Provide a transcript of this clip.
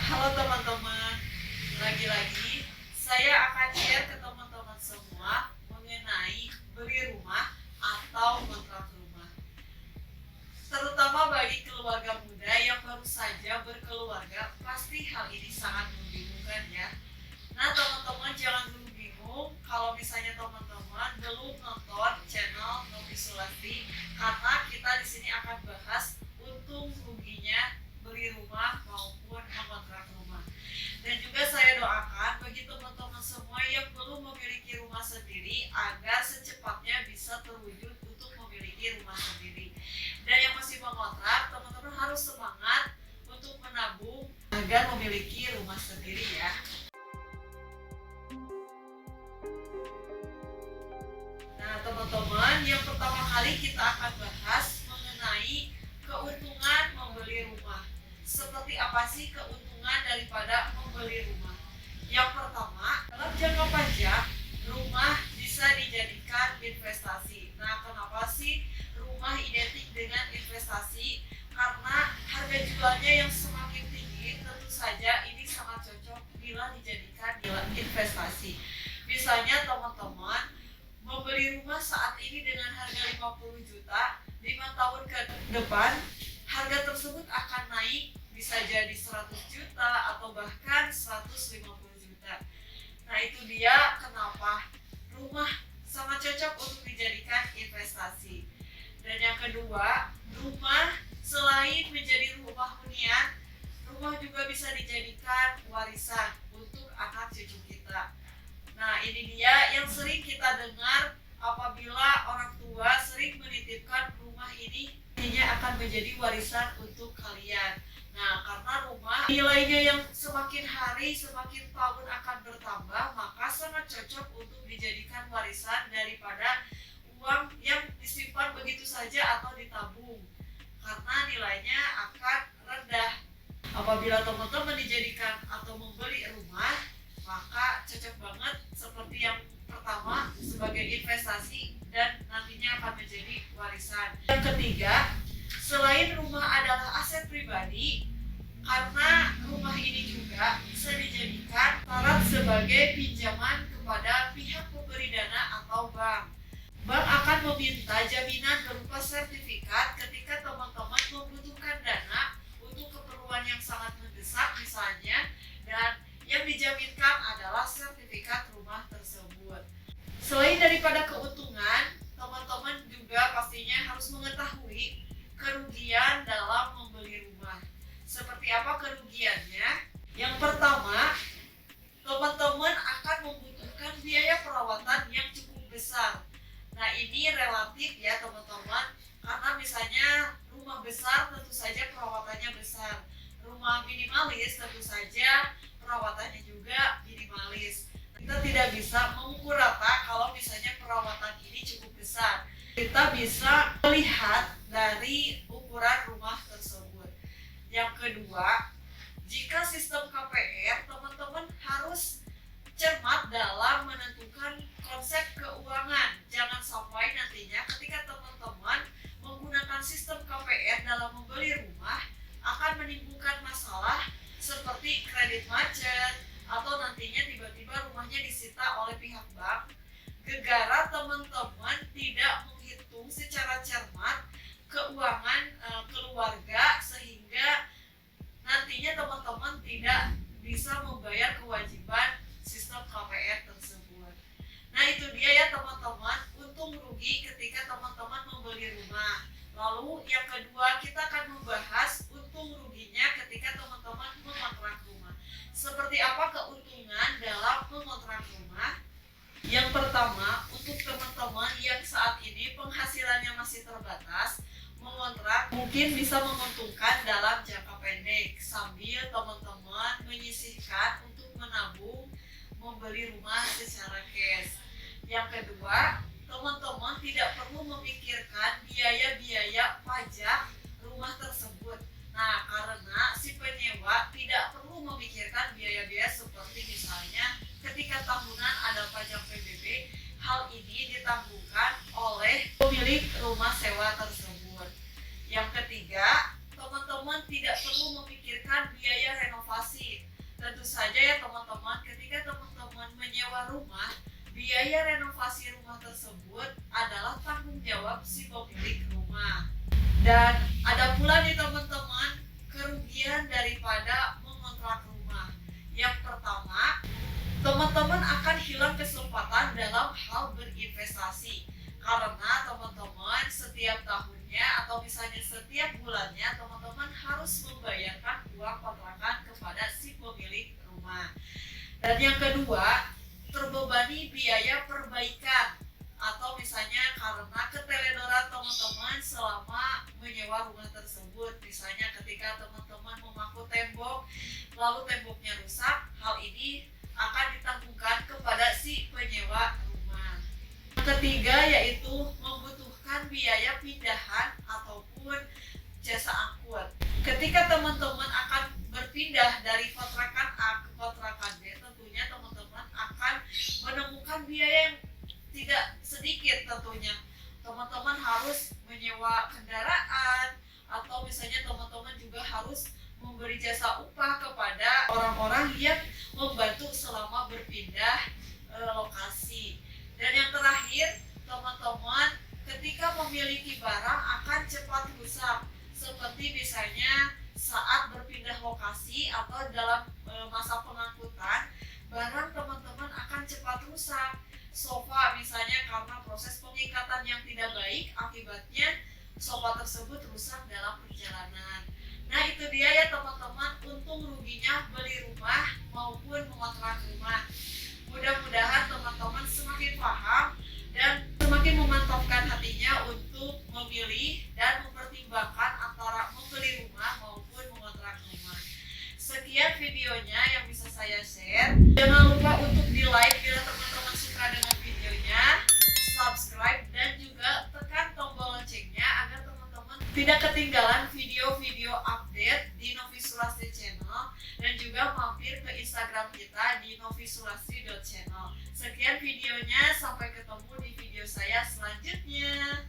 Halo teman-teman, lagi-lagi saya akan share ke teman-teman semua mengenai beli rumah atau kontrak rumah. Terutama bagi keluarga muda yang baru saja berkeluarga, pasti hal ini sangat membingungkan ya. Nah teman-teman jangan dulu bingung kalau misalnya teman-teman belum nonton channel Novi Sulastri, karena kita di sini akan bahas untung ruginya beli rumah maupun mengontrak rumah. Dan juga saya doakan bagi teman-teman semua yang belum memiliki rumah sendiri agar secepatnya bisa terwujud untuk memiliki rumah sendiri. Dan yang masih mengontrak, teman-teman harus semangat untuk menabung agar memiliki rumah sendiri ya. Nah teman-teman, yang pertama kali kita akan bahas mengenai keuntungan membeli rumah. Seperti apa sih keuntungan daripada membeli rumah? Yang pertama, dalam jangka panjang, rumah bisa dijadikan investasi. Nah, kenapa sih rumah identik dengan investasi? Karena harga jualnya yang semakin tinggi, tentu saja ini sangat cocok bila dijadikan investasi. Misalnya teman-teman membeli rumah saat ini dengan harga 50 juta, 5 tahun ke depan harga tersebut akan naik, bisa jadi 100 juta atau bahkan 150 juta. Nah itu dia kenapa rumah sangat cocok untuk dijadikan investasi. Dan yang kedua, rumah selain menjadi rumah hunian, rumah juga bisa dijadikan warisan untuk anak cucu kita. Nah ini dia yang sering kita dengar apabila orang tua sering menitipkan rumah ini akan menjadi warisan untuk kalian. Nah karena rumah nilainya yang semakin hari semakin tahun akan bertambah, maka sangat cocok untuk dijadikan warisan daripada uang yang disimpan begitu saja atau ditabung, karena nilainya akan rendah. Apabila teman-teman dijadikan atau membeli rumah, maka cocok banget seperti yang pertama sebagai investasi dan nantinya akan menjadi warisan. Yang ketiga, selain rumah adalah aset pribadi, karena rumah ini juga bisa dijadikan syarat sebagai pinjaman kepada pihak pemberi dana atau bank. Bank akan meminta jaminan berupa sertifikat ketika teman-teman membutuhkan dana untuk keperluan yang sangat mendesak misalnya, dan yang dijaminkan adalah sertifikat rumah tersebut. Selain daripada keuntungan, teman-teman juga pastinya harus mengetahui kerugian dalam membeli rumah. Seperti apa kerugiannya? Yang pertama, teman-teman akan membutuhkan biaya perawatan yang cukup besar. Nah ini relatif ya teman-teman, karena misalnya rumah besar tentu saja perawatannya besar. Rumah minimalis tentu saja perawatannya juga minimalis. Kita tidak bisa mengukur rata kalau misalnya perawatan ini cukup besar. Kita bisa melihat dari ukuran rumah tersebut. Yang kedua, jika sistem KPR, teman-teman harus cermat dalam menentukan konsep keuangan. Jangan sampai nantinya ketika teman-teman menggunakan sistem KPR dalam membeli rumah akan menimbulkan masalah seperti kredit macet, atau nantinya tiba-tiba rumahnya disita oleh pihak bank gegara teman-teman tidak menghitung secara cermat keuangan keluarga, sehingga nantinya teman-teman tidak bisa membayar kewajiban sistem KPR tersebut. Nah itu dia ya teman-teman, untung rugi ketika teman-teman membeli rumah. Lalu yang kedua, kita akan membahas untung ruginya ketika teman-teman mengontrak rumah. Seperti apa keuntungan dalam mengontrak rumah? Yang pertama, untuk teman-teman yang saat ini penghasilannya masih terbatas, mengontrak mungkin bisa menguntungkan dalam jangka pendek sambil teman-teman menyisihkan untuk menabung membeli rumah secara cash. Yang kedua, teman-teman tidak perlu memikirkan biaya-biaya pajak rumah tersebut. Nah, karena si penyewa tidak perlu memikirkan biaya-biaya seperti misalnya ketika tahunan ada pajak PBB, hal ini ditanggungkan oleh pemilik rumah sewa tersebut. Yang ketiga, teman-teman tidak perlu memikirkan biaya renovasi. menyewa rumah, biaya renovasi rumah tersebut adalah tanggung jawab si pemilik rumah. Dan ada pula nih teman-teman, kerugian daripada mengontrak rumah. Yang pertama, teman-teman akan hilang kesempatan dalam hal berinvestasi. Karena teman-teman setiap tahunnya atau misalnya setiap bulannya teman-teman harus membayarkan uang kontrakan kepada si pemilik rumah. Dan yang kedua, terbebani biaya perbaikan atau misalnya karena keteledoran teman-teman selama menyewa rumah tersebut. Misalnya ketika teman-teman memaku tembok lalu temboknya rusak, hal ini akan ditanggungkan kepada si penyewa rumah. Yang ketiga yaitu membutuhkan biaya pindahan ataupun jasa angkut. Ketika teman-teman akan berpindah dari kontrakan A ke kontrakan B, tentunya teman-teman akan menemukan biaya yang tidak sedikit tentunya. Teman-teman harus menyewa kendaraan atau misalnya teman-teman juga harus memberi jasa upah kepada orang-orang yang membantu selama berpindah lokasi. Dan yang terakhir, teman-teman ketika memiliki barang akan cepat rusak, seperti misalnya saat berpindah lokasi atau dalam masa pengangkutan, barang teman-teman akan cepat rusak. Sofa misalnya karena proses pengikatan yang tidak baik, akibatnya sofa tersebut rusak dalam perjalanan. Nah itu dia ya teman-teman, untung ruginya beli rumah maupun mengontrak rumah. Mudah-mudahan teman-teman semakin paham dan semakin memantapkan hatinya untuk memilih dan mempertimbangkan antara membeli rumah maupun mengontrak rumah. Sekian videonya yang bisa saya share. Jangan lupa untuk di like bila teman-teman suka dengan videonya, subscribe dan juga tekan tombol loncengnya agar teman-teman tidak ketinggalan video-video update di Novi Sulastri Channel, dan juga mampir ke Instagram kita di novisulastri.channel. Sekian videonya, sampai ketemu di video saya selanjutnya.